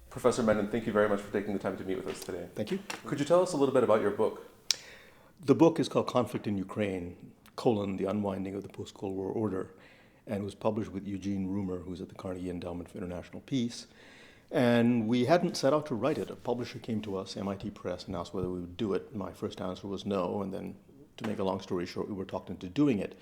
Professor Menon, thank you very much for taking the time to meet with us today. Thank you. Could you tell us a little bit about your book? The book is called Conflict in Ukraine, the Unwinding of the Post-Cold War Order, and was published with Eugene Rumer, who's at the Carnegie Endowment for International Peace. And we hadn't set out to write it. A publisher came to us, MIT Press, and asked whether we would do it. My first answer was no, and then, to make a long story short, we were talked into doing it.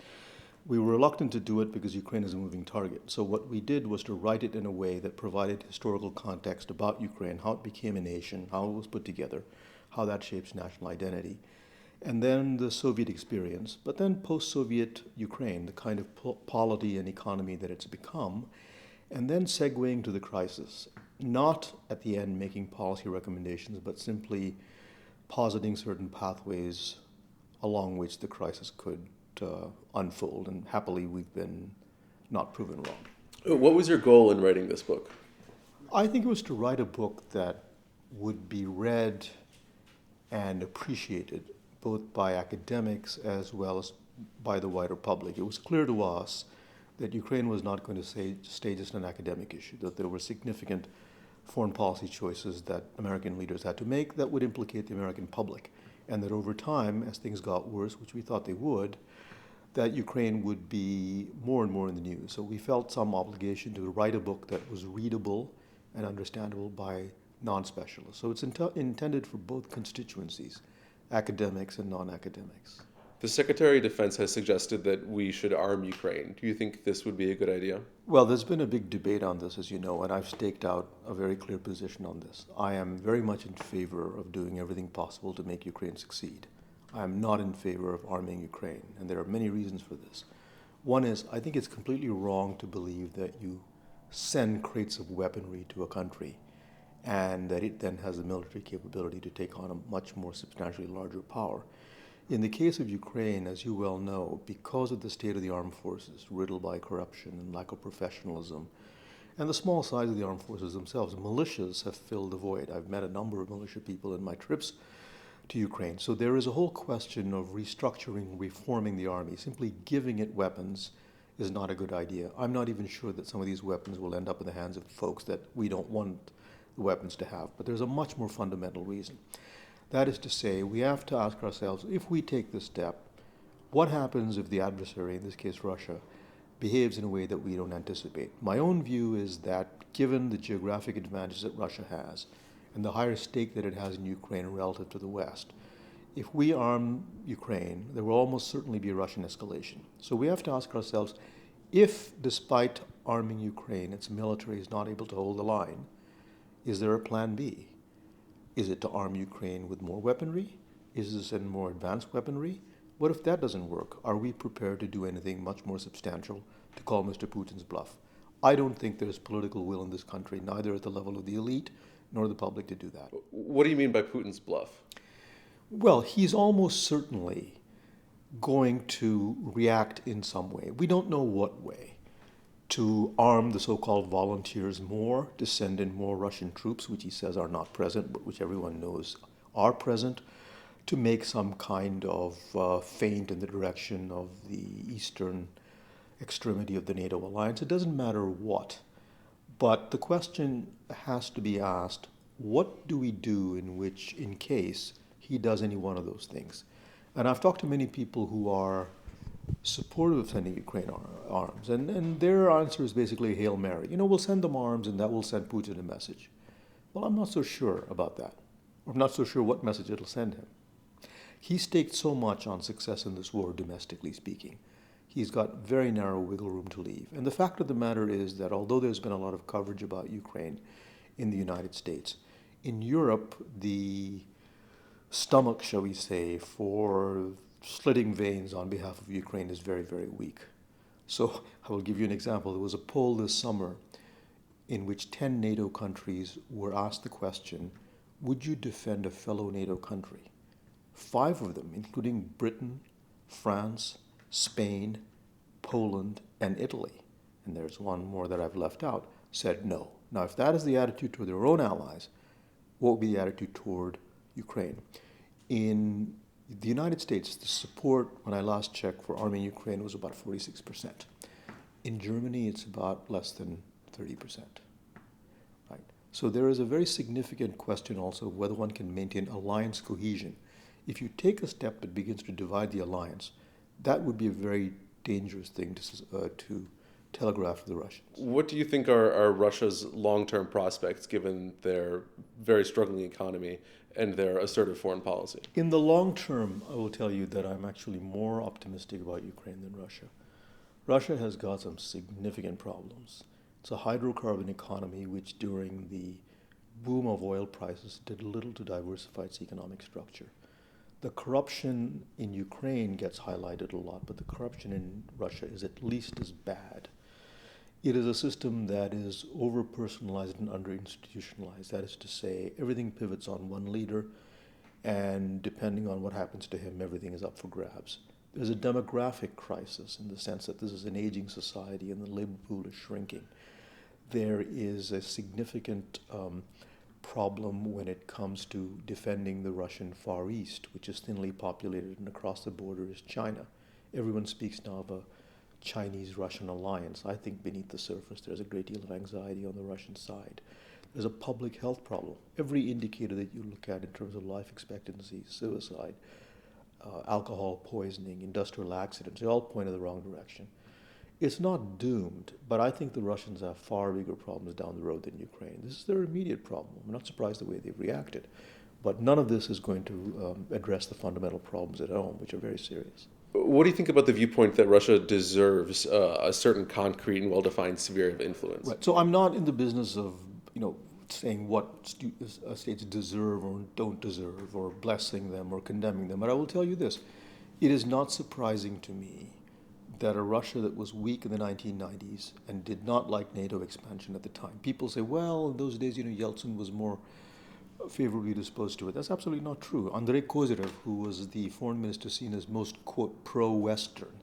We were reluctant to do it because Ukraine is a moving target. So what we did was to write it in a way that provided historical context about Ukraine, how it became a nation, how it was put together, how that shapes national identity, and then the Soviet experience, but then post-Soviet Ukraine, the kind of polity and economy that it's become, and then segueing to the crisis, not at the end making policy recommendations, but simply positing certain pathways along which the crisis could unfold, and happily we've been not proven wrong. What was your goal in writing this book? I think it was to write a book that would be read and appreciated both by academics as well as by the wider public. It was clear to us that Ukraine was not going to stay just an academic issue, that there were significant foreign policy choices that American leaders had to make that would implicate the American public, and that over time, as things got worse, which we thought they would, that Ukraine would be more and more in the news. So we felt some obligation to write a book that was readable and understandable by non-specialists. So it's intended for both constituencies, academics and non-academics. The Secretary of Defense has suggested that we should arm Ukraine. Do you think this would be a good idea? Well, there's been a big debate on this, as you know, and I've staked out a very clear position on this. I am very much in favor of doing everything possible to make Ukraine succeed. I am not in favor of arming Ukraine, and there are many reasons for this. One is, I think it's completely wrong to believe that you send crates of weaponry to a country and that it then has the military capability to take on a much more substantially larger power. In the case of Ukraine, as you well know, because of the state of the armed forces, riddled by corruption and lack of professionalism, and the small size of the armed forces themselves, militias have filled the void. I've met a number of militia people in my trips to Ukraine. So there is a whole question of restructuring, reforming the army. Simply giving it weapons is not a good idea. I'm not even sure that some of these weapons will end up in the hands of folks that we don't want the weapons to have. But there's a much more fundamental reason. That is to say, we have to ask ourselves, if we take this step, what happens if the adversary, in this case Russia, behaves in a way that we don't anticipate? My own view is that given the geographic advantage that Russia has and the higher stake that it has in Ukraine relative to the West, if we arm Ukraine, there will almost certainly be a Russian escalation. So we have to ask ourselves, if despite arming Ukraine, its military is not able to hold the line, is there a plan B? Is it to arm Ukraine with more weaponry? Is it to send more advanced weaponry? What if that doesn't work? Are we prepared to do anything much more substantial to call Mr. Putin's bluff? I don't think there's political will in this country, neither at the level of the elite nor the public, to do that. What do you mean by Putin's bluff? Well, he's almost certainly going to react in some way. We don't know what way. To arm the so-called volunteers more, to send in more Russian troops, which he says are not present, but which everyone knows are present, to make some kind of feint in the direction of the eastern extremity of the NATO alliance. It doesn't matter what. But the question has to be asked, what do we do in case he does any one of those things? And I've talked to many people who are supportive of sending Ukraine arms, and their answer is basically Hail Mary. We'll send them arms and that will send Putin a message. Well, I'm not so sure about that. I'm not so sure what message it'll send him. He staked so much on success in this war, domestically speaking. He's got very narrow wiggle room to leave. And the fact of the matter is that although there's been a lot of coverage about Ukraine in the United States, in Europe, the stomach, shall we say, for slitting veins on behalf of Ukraine is very, very weak. So I will give you an example. There was a poll this summer in which 10 NATO countries were asked the question, would you defend a fellow NATO country? 5 of them, including Britain, France, Spain, Poland, and Italy, and there's one more that I've left out, said no. Now, if that is the attitude toward their own allies, what would be the attitude toward Ukraine? In The United States, the support, when I last checked, for arming Ukraine was about 46%. In Germany, it's about less than 30%. Right? So there is a very significant question also of whether one can maintain alliance cohesion. If you take a step that begins to divide the alliance, that would be a very dangerous thing to telegraph to the Russians. What do you think are Russia's long-term prospects given their very struggling economy and their assertive foreign policy? In the long term, I will tell you that I'm actually more optimistic about Ukraine than Russia. Russia has got some significant problems. It's a hydrocarbon economy which during the boom of oil prices did little to diversify its economic structure. The corruption in Ukraine gets highlighted a lot, but the corruption in Russia is at least as bad. It is a system that is over-personalized and under-institutionalized. That is to say, everything pivots on one leader, and depending on what happens to him, everything is up for grabs. There's a demographic crisis in the sense that this is an aging society and the labor pool is shrinking. There is a significant problem when it comes to defending the Russian Far East, which is thinly populated, and across the border is China. Everyone speaks now of a Chinese-Russian alliance. I think beneath the surface there's a great deal of anxiety on the Russian side. There's a public health problem. Every indicator that you look at in terms of life expectancy, suicide, alcohol poisoning, industrial accidents, they all point in the wrong direction. It's not doomed, but I think the Russians have far bigger problems down the road than Ukraine. This is their immediate problem. I'm not surprised the way they've reacted. But none of this is going to address the fundamental problems at home, which are very serious. What do you think about the viewpoint that Russia deserves a certain concrete and well-defined sphere of influence? Right. So I'm not in the business of, saying what states deserve or don't deserve, or blessing them or condemning them. But I will tell you this. It is not surprising to me that a Russia that was weak in the 1990s and did not like NATO expansion at the time. People say, well, in those days, Yeltsin was more favorably disposed to it. That's absolutely not true. Andrei Kozyrev, who was the foreign minister seen as most, quote, pro-Western,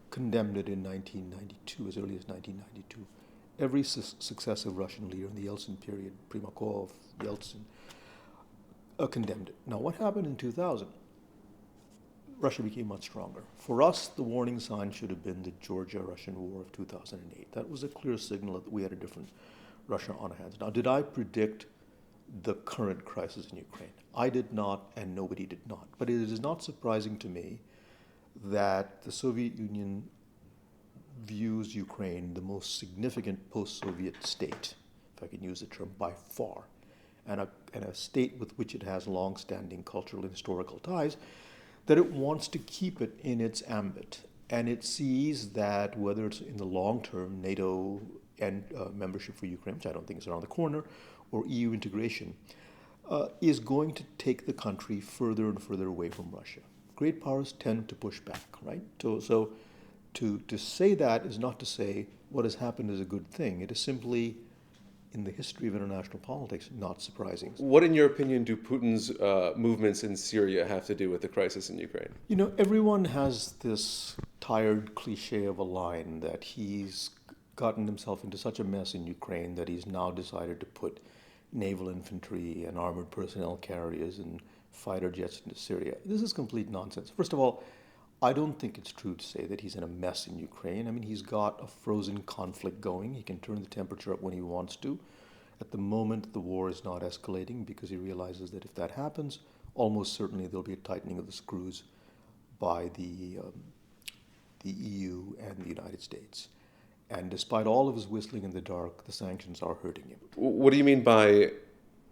condemned it in 1992, as early as 1992. Every successive Russian leader in the Yeltsin period, Primakov, Yeltsin, condemned it. Now, what happened in 2000? Russia became much stronger. For us, the warning sign should have been the Georgia-Russian War of 2008. That was a clear signal that we had a different Russia on our hands. Now, did I predict the current crisis in Ukraine? I did not, and nobody did not. But it is not surprising to me that the Soviet Union views Ukraine the most significant post-Soviet state, if I can use the term, by far, and a state with which it has long-standing cultural and historical ties, that it wants to keep it in its ambit. And it sees that whether it's in the long term, NATO and membership for Ukraine, which I don't think is around the corner, or EU integration, is going to take the country further and further away from Russia. Great powers tend to push back, right? So to say that is not to say what has happened is a good thing. It is simply, in the history of international politics, not surprising. What, in your opinion, do Putin's movements in Syria have to do with the crisis in Ukraine? Everyone has this tired cliche of a line that he's gotten himself into such a mess in Ukraine that he's now decided to put naval infantry and armored personnel carriers and fighter jets into Syria. This is complete nonsense. First of all, I don't think it's true to say that he's in a mess in Ukraine. I mean, he's got a frozen conflict going. He can turn the temperature up when he wants to. At the moment, the war is not escalating because he realizes that if that happens, almost certainly there'll be a tightening of the screws by the EU and the United States. And despite all of his whistling in the dark, the sanctions are hurting him. What do you mean by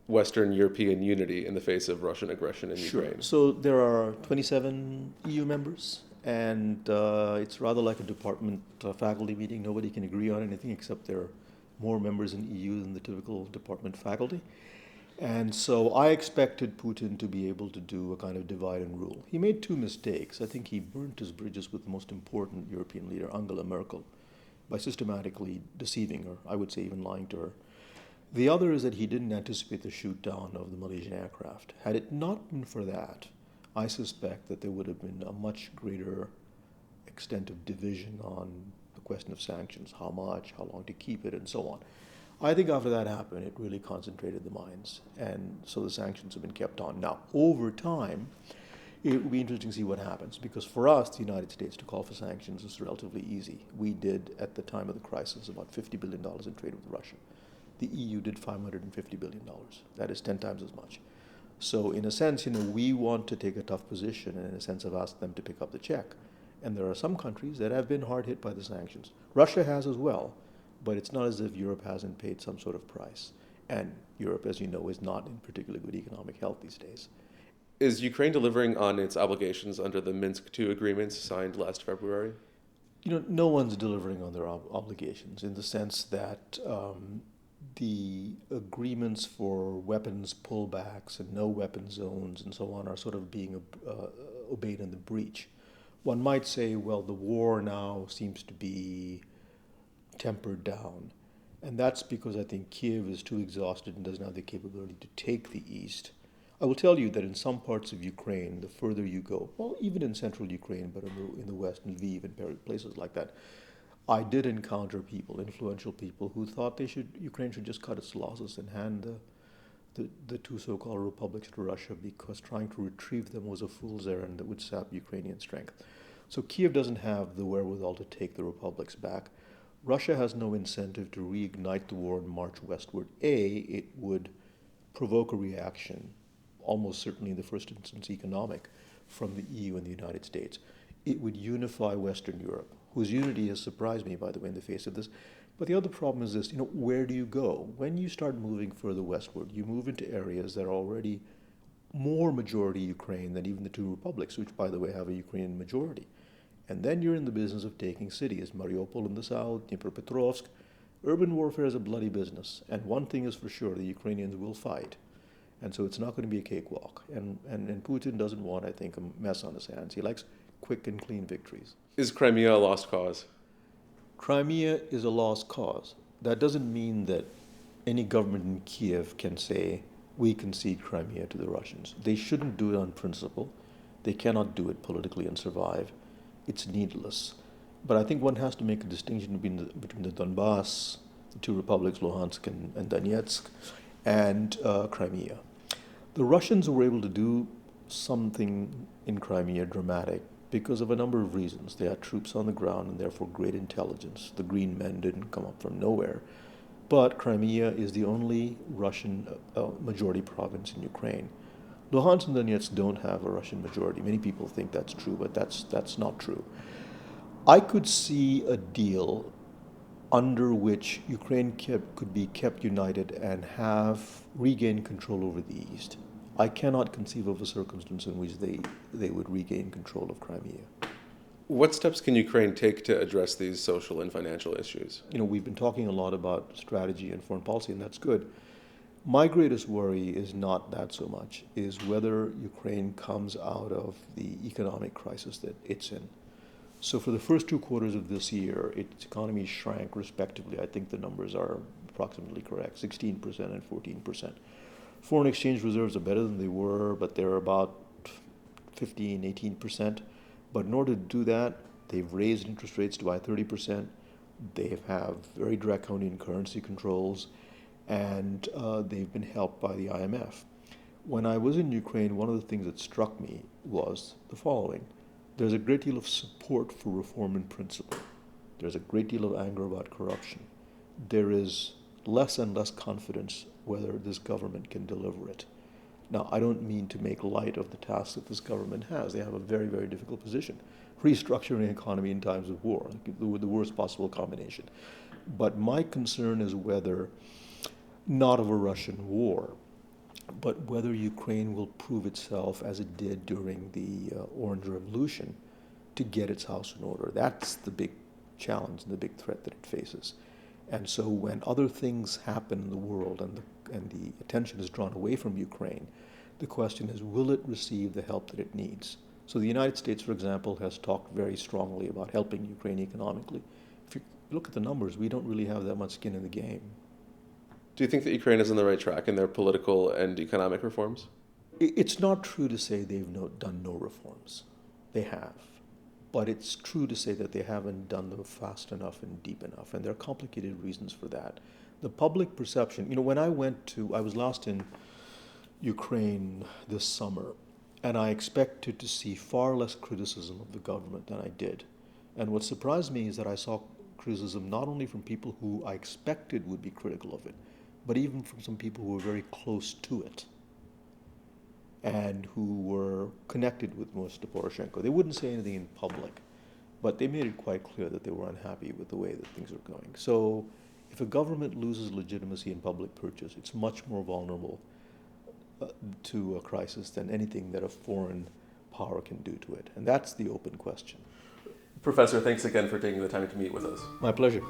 Western European unity in the face of Russian aggression in Ukraine? So there are 27 EU members, and it's rather like a department faculty meeting. Nobody can agree on anything except there are more members in EU than the typical department faculty. And so I expected Putin to be able to do a kind of divide and rule. He made two mistakes. I think he burnt his bridges with the most important European leader, Angela Merkel, by systematically deceiving her, I would say even lying to her. The other is that he didn't anticipate the shoot down of the Malaysian aircraft. Had it not been for that, I suspect that there would have been a much greater extent of division on the question of sanctions, how much, how long to keep it, and so on. I think after that happened, it really concentrated the minds, and so the sanctions have been kept on. Now, over time, It will be interesting to see what happens, because for us, the United States, to call for sanctions is relatively easy. We did, at the time of the crisis, about $50 billion in trade with Russia. The EU did $550 billion. That is 10 times as much. So in a sense, we want to take a tough position and in a sense have asked them to pick up the check. And there are some countries that have been hard hit by the sanctions. Russia has as well, but it's not as if Europe hasn't paid some sort of price. And Europe, as you know, is not in particularly good economic health these days. Is Ukraine delivering on its obligations under the Minsk II agreements signed last February? No one's delivering on their obligations in the sense that the agreements for weapons pullbacks and no weapon zones and so on are sort of being obeyed in the breach. One might say, well, the war now seems to be tempered down. And that's because I think Kiev is too exhausted and doesn't have the capability to take the east. I will tell you that in some parts of Ukraine, the further you go, well, even in central Ukraine, but in the west, in Lviv and places like that, I did encounter people, influential people, who thought Ukraine should just cut its losses and hand the two so-called republics to Russia, because trying to retrieve them was a fool's errand that would sap Ukrainian strength. So Kiev doesn't have the wherewithal to take the republics back. Russia has no incentive to reignite the war and march westward. It would provoke a reaction, almost certainly in the first instance economic, from the EU and the United States. It would unify Western Europe, whose unity has surprised me, by the way, in the face of this. But the other problem is this, where do you go? When you start moving further westward, you move into areas that are already more majority Ukraine than even the two republics, which, by the way, have a Ukrainian majority. And then you're in the business of taking cities, Mariupol in the south, Dnipropetrovsk. Urban warfare is a bloody business. And one thing is for sure, the Ukrainians will fight. And so it's not going to be a cakewalk. And Putin doesn't want, I think, a mess on his hands. He likes quick and clean victories. Is Crimea a lost cause? Crimea is a lost cause. That doesn't mean that any government in Kiev can say, we concede Crimea to the Russians. They shouldn't do it on principle. They cannot do it politically and survive. It's needless. But I think one has to make a distinction between the Donbass, the two republics, Luhansk and Donetsk, and Crimea. The Russians were able to do something in Crimea dramatic because of a number of reasons. They had troops on the ground and therefore great intelligence. The Green Men didn't come up from nowhere. But Crimea is the only Russian majority province in Ukraine. Luhansk and Donetsk don't have a Russian majority. Many people think that's true, but that's not true. I could see a deal under which Ukraine could be kept united and have regained control over the east. I cannot conceive of a circumstance in which they would regain control of Crimea. What steps can Ukraine take to address these social and financial issues? We've been talking a lot about strategy and foreign policy, and that's good. My greatest worry is not that so much, is whether Ukraine comes out of the economic crisis that it's in. So for the first 2 quarters of this year, its economy shrank respectively. I think the numbers are approximately correct, 16% and 14%. Foreign exchange reserves are better than they were, but they're about 15, 18%. But in order to do that, they've raised interest rates to by 30%. They have very draconian currency controls, and they've been helped by the IMF. When I was in Ukraine, one of the things that struck me was the following. There's a great deal of support for reform in principle. There's a great deal of anger about corruption. There is less and less confidence whether this government can deliver it. Now, I don't mean to make light of the task that this government has. They have a very, very difficult position. Restructuring an economy in times of war, the worst possible combination. But my concern is whether, not of a Russian war, but whether Ukraine will prove itself, as it did during the Orange Revolution, to get its house in order. That's the big challenge and the big threat that it faces. And so when other things happen in the world and the attention is drawn away from Ukraine, the question is, will it receive the help that it needs? So the United States, for example, has talked very strongly about helping Ukraine economically. If you look at the numbers, we don't really have that much skin in the game. Do you think that Ukraine is on the right track in their political and economic reforms? It's not true to say they've done no reforms. They have. But it's true to say that they haven't done them fast enough and deep enough, and there are complicated reasons for that. The public perception, when I was last in Ukraine this summer, And I expected to see far less criticism of the government than I did. And what surprised me is that I saw criticism not only from people who I expected would be critical of it, but even from some people who were very close to it and who were connected with Mr. Poroshenko. They wouldn't say anything in public, but they made it quite clear that they were unhappy with the way that things were going. So if a government loses legitimacy in public purchase, it's much more vulnerable to a crisis than anything that a foreign power can do to it. And that's the open question. Professor, thanks again for taking the time to meet with us. My pleasure.